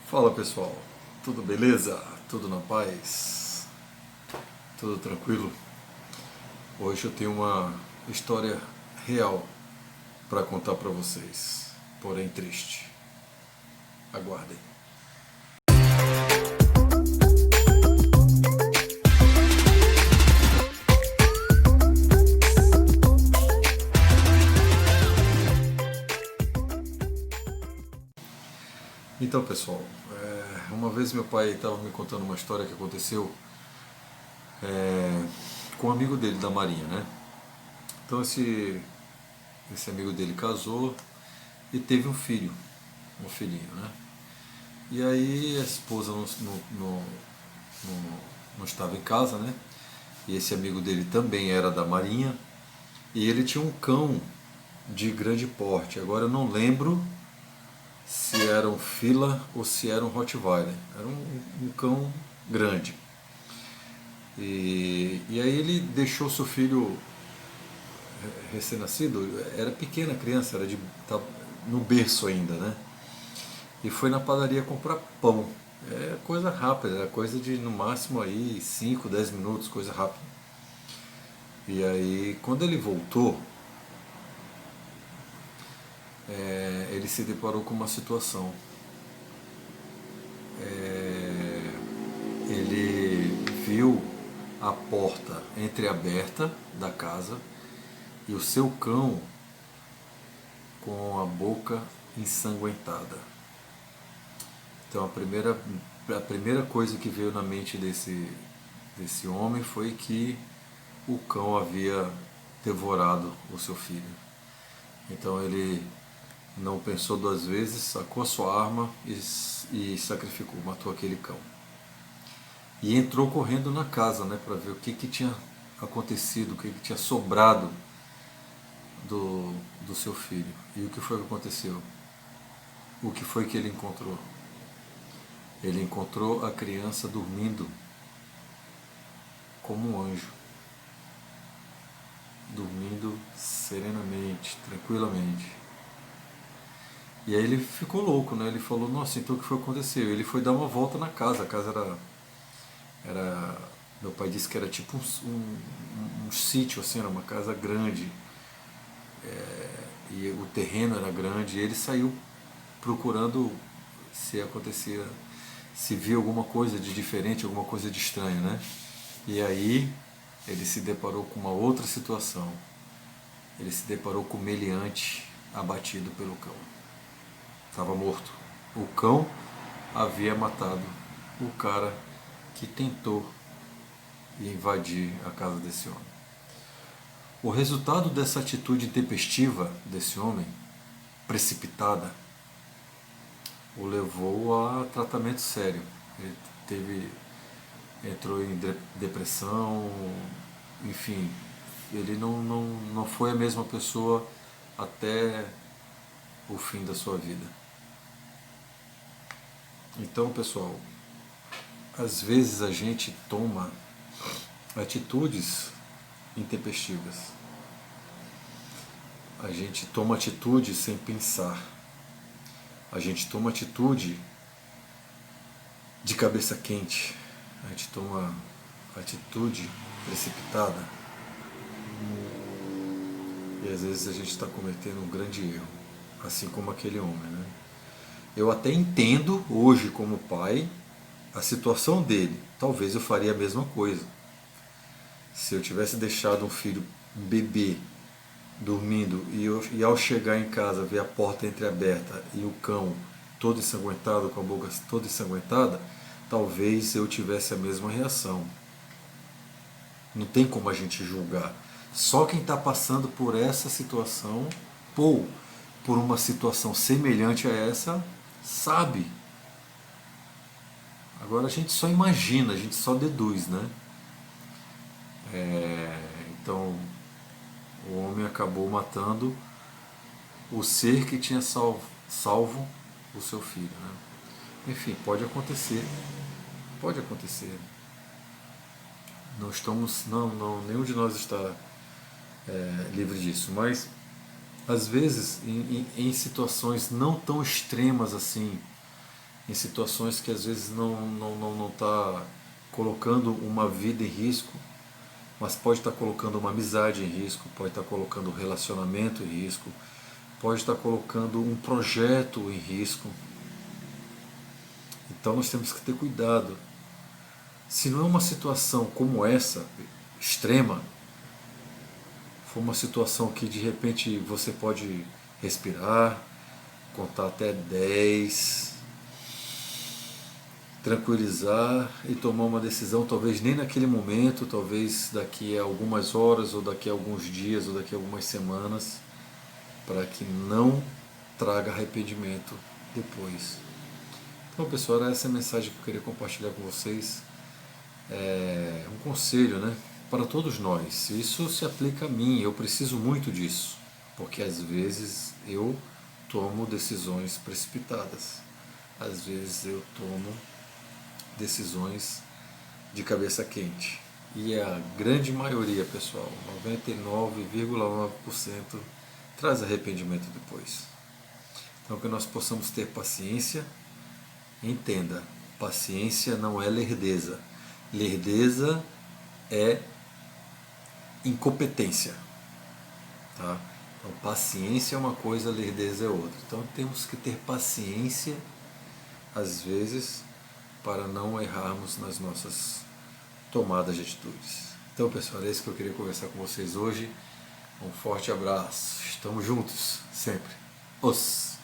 Fala pessoal, tudo beleza? Tudo na paz? Tudo tranquilo? Hoje eu tenho uma história real para contar para vocês, porém triste. Aguardem. Então pessoal, uma vez meu pai estava me contando uma história que aconteceu com um amigo dele da Marinha, né? Então esse amigo dele casou e teve um filho, um filhinho, né? E aí a esposa não estava em casa, né? E esse amigo dele também era da Marinha. E ele tinha um cão de grande porte. Agora eu não lembro se era um Fila ou se era um Rottweiler. Era um cão grande. E aí ele deixou seu filho recém-nascido, era pequena criança, tá no berço ainda, né? E foi na padaria comprar pão. É coisa rápida, é coisa de no máximo aí 5, 10 minutos, coisa rápida. E aí quando ele voltou, ele se deparou com uma situação. Ele viu a porta entreaberta da casa e o seu cão com a boca ensanguentada. Então a primeira coisa que veio na mente desse homem foi que o cão havia devorado o seu filho. Então ele não pensou duas vezes, sacou a sua arma e sacrificou, matou aquele cão. E entrou correndo na casa, né, para ver o que tinha acontecido, o que tinha sobrado do seu filho. E o que foi que aconteceu? O que foi que ele encontrou? Ele encontrou a criança dormindo como um anjo, dormindo serenamente, tranquilamente. E aí ele ficou louco, né? Ele falou, nossa, então o que foi que aconteceu? Ele foi dar uma volta na casa, a casa era meu pai disse que era tipo um sítio, assim, era uma casa grande, e o terreno era grande, e ele saiu procurando se acontecia, se via alguma coisa de diferente, alguma coisa de estranho, né? E aí ele se deparou com uma outra situação. Ele se deparou com o meliante abatido pelo cão. Estava morto. O cão havia matado o cara que tentou invadir a casa desse homem. O resultado dessa atitude intempestiva desse homem, precipitada, o levou a tratamento sério. Ele entrou em depressão, enfim, ele não foi a mesma pessoa até o fim da sua vida. Então, pessoal, às vezes a gente toma atitudes intempestivas. A gente toma atitude sem pensar. A gente toma atitude de cabeça quente. A gente toma atitude precipitada. E às vezes a gente está cometendo um grande erro, assim como aquele homem, né? Eu até entendo hoje como pai a situação dele. Talvez eu faria a mesma coisa. Se eu tivesse deixado um filho, um bebê, dormindo e ao chegar em casa ver a porta entreaberta e o cão todo ensanguentado, com a boca toda ensanguentada, talvez eu tivesse a mesma reação. Não tem como a gente julgar. Só quem está passando por essa situação, ou por uma situação semelhante a essa, sabe. Agora a gente só imagina, a gente só deduz, né? Então o homem acabou matando o ser que tinha salvo o seu filho, né? Enfim, pode acontecer, pode acontecer. Não estamos, nenhum de nós está livre disso, mas às vezes em situações não tão extremas assim, em situações que às vezes não está colocando uma vida em risco, mas pode estar colocando uma amizade em risco, pode estar colocando um relacionamento em risco, pode estar colocando um projeto em risco. Então nós temos que ter cuidado. Se não é uma situação como essa, extrema, for uma situação que de repente você pode respirar, contar até 10, tranquilizar e tomar uma decisão, talvez nem naquele momento, talvez daqui a algumas horas, ou daqui a alguns dias, ou daqui a algumas semanas, para que não traga arrependimento depois. Então, pessoal, era essa a mensagem que eu queria compartilhar com vocês. É um conselho, né, para todos nós. Isso se aplica a mim, eu preciso muito disso, porque às vezes eu tomo decisões precipitadas, às vezes eu tomo decisões de cabeça quente. E a grande maioria, pessoal, 99,9% traz arrependimento depois. Então que nós possamos ter paciência. Entenda, paciência não é lerdeza. Lerdeza é incompetência. Tá? Então paciência é uma coisa, lerdeza é outra. Então temos que ter paciência, às vezes, para não errarmos nas nossas tomadas de atitudes. Então, pessoal, é isso que eu queria conversar com vocês hoje. Um forte abraço. Estamos juntos, sempre. Os